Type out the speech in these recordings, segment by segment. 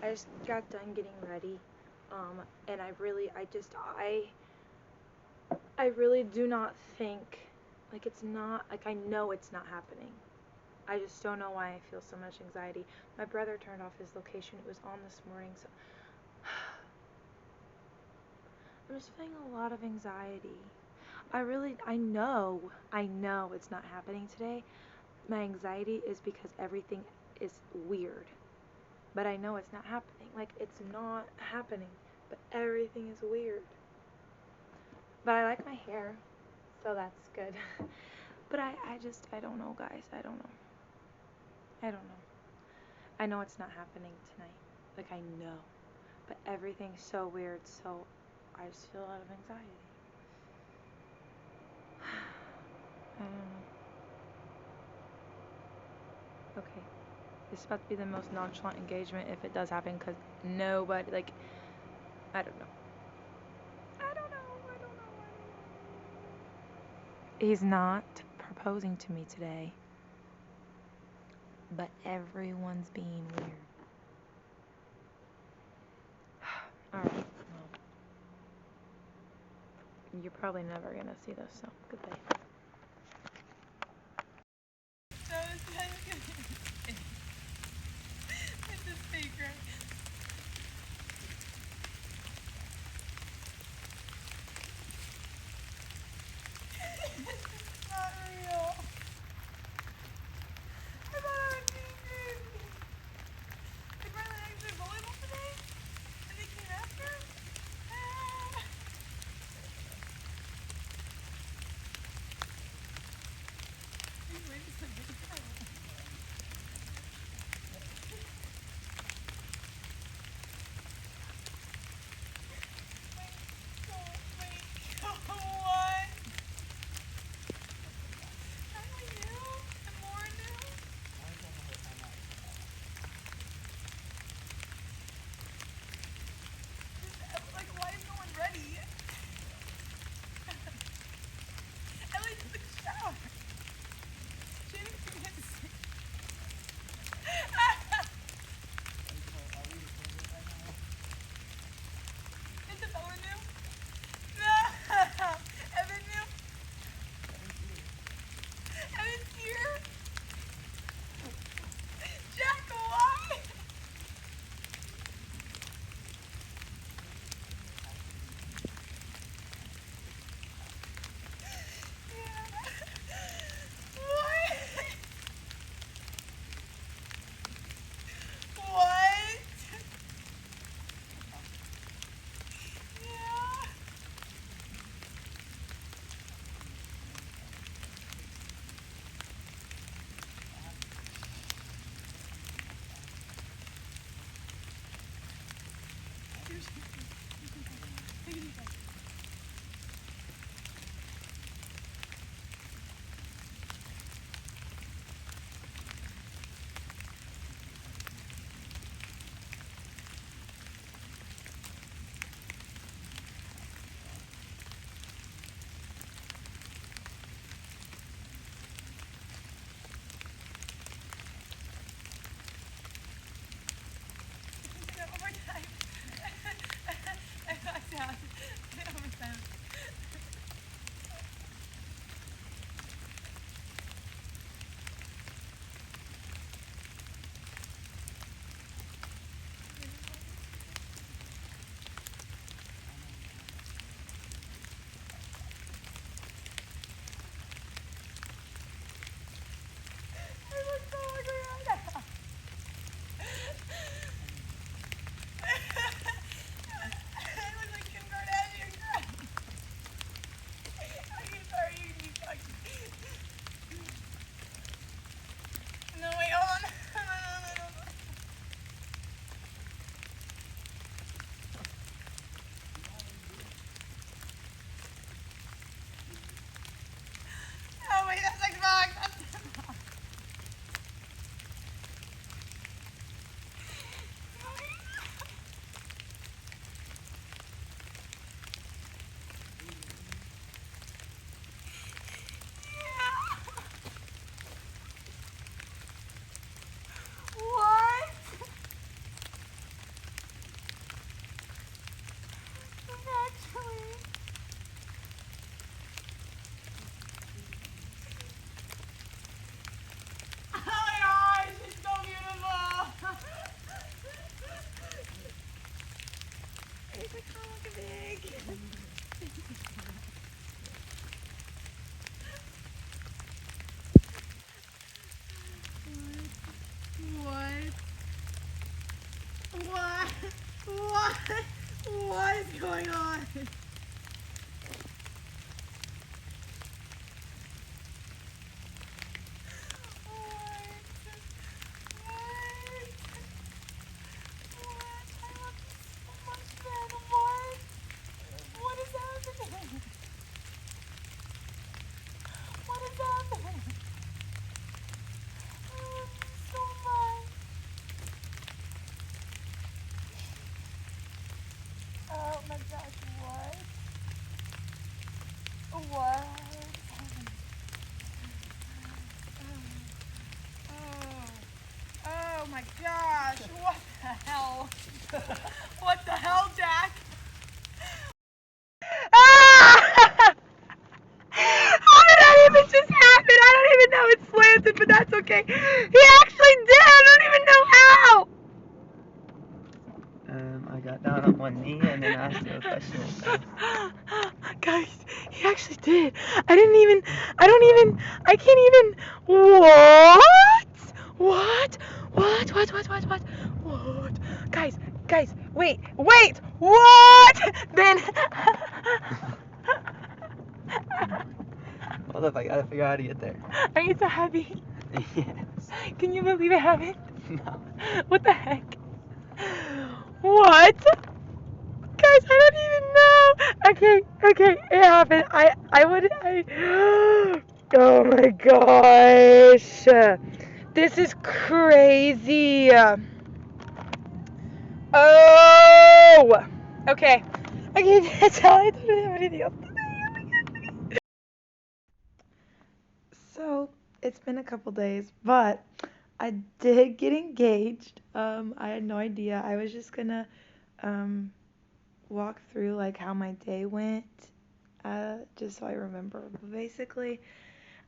I just got done getting ready, and I really do not think, like, it's not, like, I know it's not happening. I just don't know why I feel so much anxiety. My brother turned off his location. It was on this morning, so I'm just feeling a lot of anxiety. I know it's not happening today. My anxiety is because everything is weird. But I know it's not happening. Like, it's not happening. But everything is weird. But I like my hair, so that's good. But I don't know, guys. I don't know. I don't know. I know it's not happening tonight. Like, I know. But everything's so weird, so I just feel a lot of anxiety. I don't know. Okay. This is about to be the most nonchalant engagement if it does happen, because nobody, like, I don't know. He's not proposing to me today, but everyone's being weird. Alright, well, you're probably never gonna see this, so goodbye. No, it's not gonna be. It's a fake, right? It's not real. I thought I was being crazy. Like, my legs are volleyball today, and they came after. Ah. These ladies are big girls. What? How are you? And more new? Like, why is no one ready? Ellie took a shower. She didn't even get to see. Is it Bella new? No! Evan new? Evan's here? Jack, why? What? Yeah. Overtime. What is going on? What is happening? What is happening? I love you so much. Oh my gosh, what? What? Oh my gosh, what the hell? What the hell, Jack? How did that even just happen? I don't even know it's slanted, but that's okay. He actually did. I don't even know how. I got down on one knee and then asked him a question. Guys, he actually did. I can't even. What? Guys, wait, what? Then. Hold up, I gotta figure out how to get there. Are you so happy? Yes. Can you believe it happened? No. What the heck? What? Guys, I don't even know. Okay, it happened. Oh my gosh. This is crazy. Oh. Okay, that's all. I don't have anything else to say. Oh my goodness. So, it's been a couple days, but I did get engaged. I had no idea. I was just gonna walk through like how my day went, just so I remember. But basically,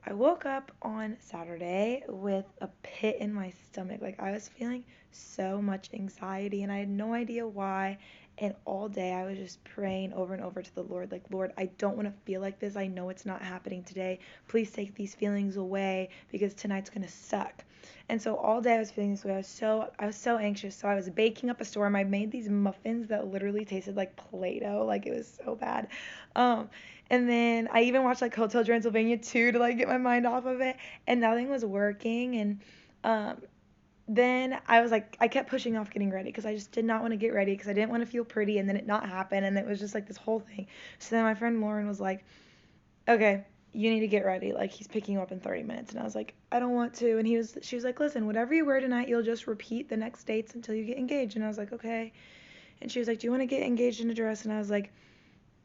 I woke up on Saturday with a pit in my stomach. Like I was feeling so much anxiety and I had no idea why. And all day I was just praying over and over to the Lord, like, Lord, I don't want to feel like this. I know it's not happening today. Please take these feelings away because tonight's gonna suck. And so all day I was feeling this way. I was so anxious. So I was baking up a storm. I made these muffins that literally tasted like Play-Doh. Like it was so bad. Um, and then I even watched like Hotel Transylvania 2 to like get my mind off of it, and nothing was working. And um, then I was like, I kept pushing off getting ready because I just did not want to get ready because I didn't want to feel pretty, and then it not happen, and it was just like this whole thing. So then my friend Lauren was like, okay, you need to get ready. Like he's picking you up in 30 minutes, and I was like, I don't want to. And she was like, listen, whatever you wear tonight, you'll just repeat the next dates until you get engaged. And I was like, okay. And she was like, do you want to get engaged in a dress? And I was like,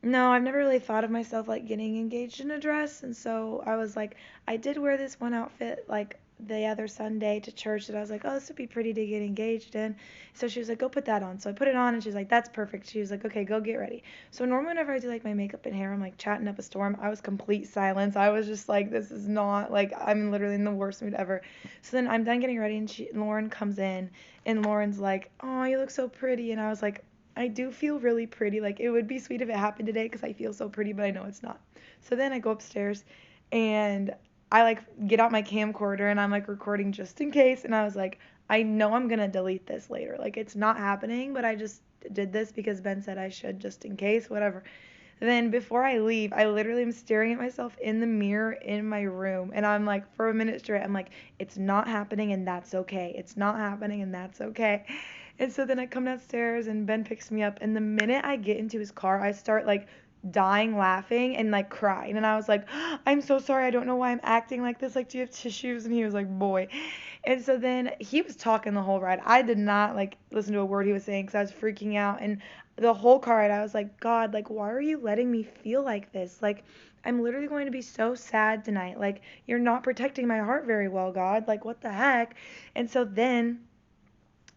no, I've never really thought of myself like getting engaged in a dress, and so I was like, I did wear this one outfit like the other Sunday to church that I was like, oh, this would be pretty to get engaged in. So she was like, go put that on. So I put it on, and she was like, that's perfect. She was like, okay, go get ready. So normally whenever I do like my makeup and hair, I'm like chatting up a storm. I was complete silence. I was just like, this is not like I'm literally in the worst mood ever. So then I'm done getting ready, and Lauren comes in, and Lauren's like, oh, you look so pretty, and I was like, I do feel really pretty. Like, it would be sweet if it happened today because I feel so pretty, but I know it's not. So then I go upstairs and I like get out my camcorder and I'm like recording just in case. And I was like, I know I'm gonna delete this later. Like, it's not happening, but I just did this because Ben said I should just in case, whatever. Then before I leave, I literally am staring at myself in the mirror in my room. And I'm like, for a minute straight, I'm like, it's not happening and that's okay. It's not happening and that's okay. And so then I come downstairs and Ben picks me up. And the minute I get into his car, I start like dying laughing and like crying. And I was like, I'm so sorry. I don't know why I'm acting like this. Like, do you have tissues? And he was like, boy. And so then he was talking the whole ride. I did not like listen to a word he was saying because I was freaking out. And the whole car ride, I was like, God, like, why are you letting me feel like this? Like, I'm literally going to be so sad tonight. Like, you're not protecting my heart very well, God. Like, what the heck? And so then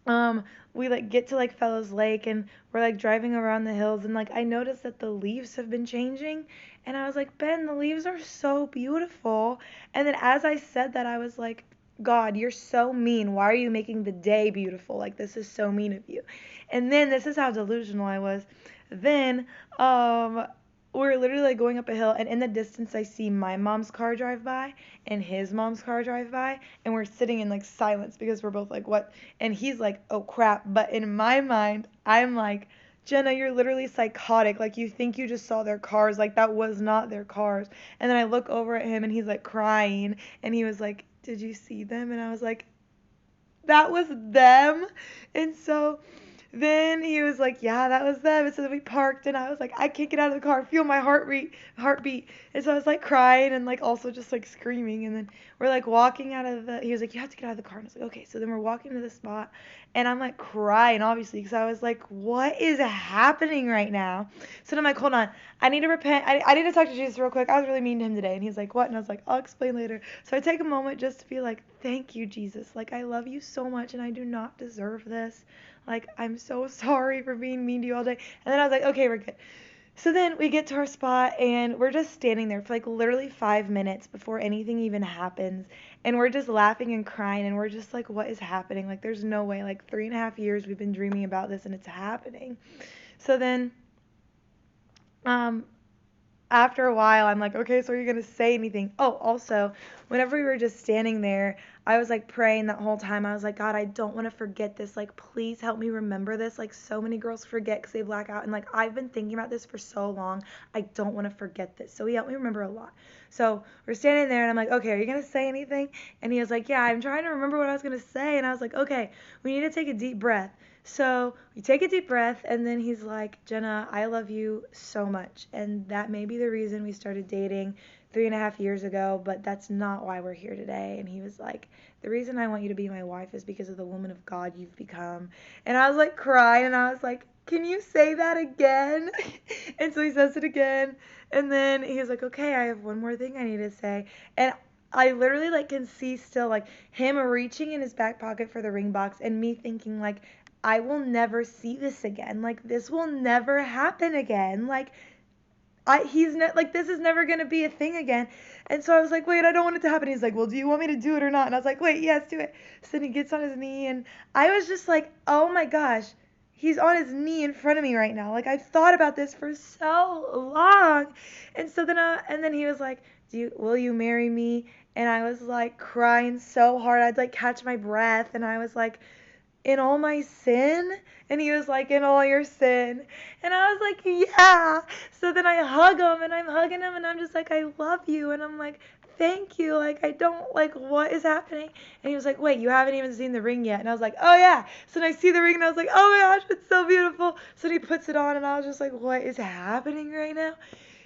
um we like get to like Fellows Lake and we're like driving around the hills and like I noticed that the leaves have been changing and I was like, Ben, the leaves are so beautiful. And then as I said that, I was like, God, you're so mean. Why are you making the day beautiful? Like, this is so mean of you. And then this is how delusional I was. Then we're literally like going up a hill and in the distance I see my mom's car drive by and his mom's car drive by and we're sitting in like silence because we're both like, what? And he's like, oh crap. But in my mind, I'm like, Jenna, you're literally psychotic. Like, you think you just saw their cars. Like, that was not their cars. And then I look over at him and he's like crying. And he was like, did you see them? And I was like, that was them. And so then he was like, yeah, that was them. And so then we parked and I was like, I can't get out of the car. Feel my heartbeat. And so I was like crying and like also just like screaming. And then we're like walking out of he was like, you have to get out of the car. And I was like, okay. So then we're walking to the spot and I'm like crying, obviously, because I was like, what is happening right now? So then I'm like, hold on. I need to repent. I need to talk to Jesus real quick. I was really mean to him today. And he's like, what? And I was like, I'll explain later. So I take a moment just to be like, thank you, Jesus. Like, I love you so much and I do not deserve this. Like, I'm so sorry for being mean to you all day. And then I was like, okay, we're good. So then we get to our spot and we're just standing there for like literally 5 minutes before anything even happens. And we're just laughing and crying and we're just like, what is happening? Like, there's no way. Like, 3.5 years we've been dreaming about this and it's happening. So then, after a while, I'm like, okay, so are you going to say anything? Oh, also, whenever we were just standing there, I was like praying that whole time. I was like, God, I don't want to forget this. Like, please help me remember this. Like, so many girls forget because they black out. And like, I've been thinking about this for so long. I don't want to forget this. So he helped me remember a lot. So we're standing there and I'm like, okay, are you going to say anything? And he was like, yeah, I'm trying to remember what I was going to say. And I was like, okay, we need to take a deep breath. So we take a deep breath, and then he's like, Jenna, I love you so much. And that may be the reason we started dating 3.5 years ago, but that's not why we're here today. And he was like, the reason I want you to be my wife is because of the woman of God you've become. And I was like crying, and I was like, can you say that again? And so he says it again. And then he was like, okay, I have one more thing I need to say. And I literally like can see still like him reaching in his back pocket for the ring box and me thinking like, I will never see this again. Like, this will never happen again. Like, like, this is never going to be a thing again. And so I was like, wait, I don't want it to happen. He's like, well, do you want me to do it or not? And I was like, wait, yes, do it. So then he gets on his knee and I was just like, oh my gosh, he's on his knee in front of me right now. Like, I've thought about this for so long. And so then, and then he was like, will you marry me? And I was like crying so hard. I'd like catch my breath. And I was like, in all my sin? And he was like, in all your sin. And I was like, yeah. So then I hug him and I'm hugging him and I'm just like, I love you. And I'm like, thank you. Like, I don't, like, what is happening? And he was like, wait, you haven't even seen the ring yet. And I was like, oh yeah. So then I see the ring and I was like, oh my gosh, it's so beautiful. So then he puts it on and I was just like, what is happening right now?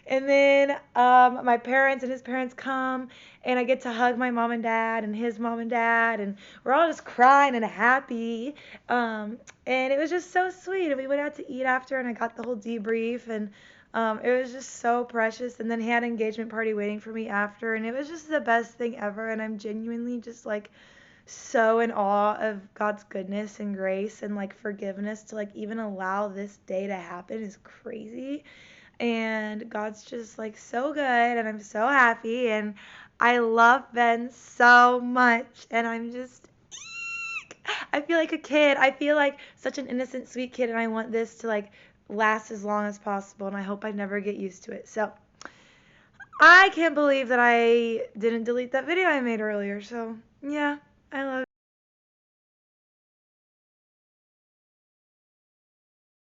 And then my parents and his parents come, and I get to hug my mom and dad and his mom and dad, and we're all just crying and happy. And it was just so sweet. And we went out to eat after, and I got the whole debrief, and it was just so precious. And then he had an engagement party waiting for me after, and it was just the best thing ever. And I'm genuinely just like so in awe of God's goodness and grace and like forgiveness to like even allow this day to happen is crazy. And God's just like so good and I'm so happy and I love Ben so much and I'm just I feel like a kid. I feel like such an innocent, sweet kid and I want this to like last as long as possible and I hope I never get used to it. So I can't believe that I didn't delete that video I made earlier. So yeah, I love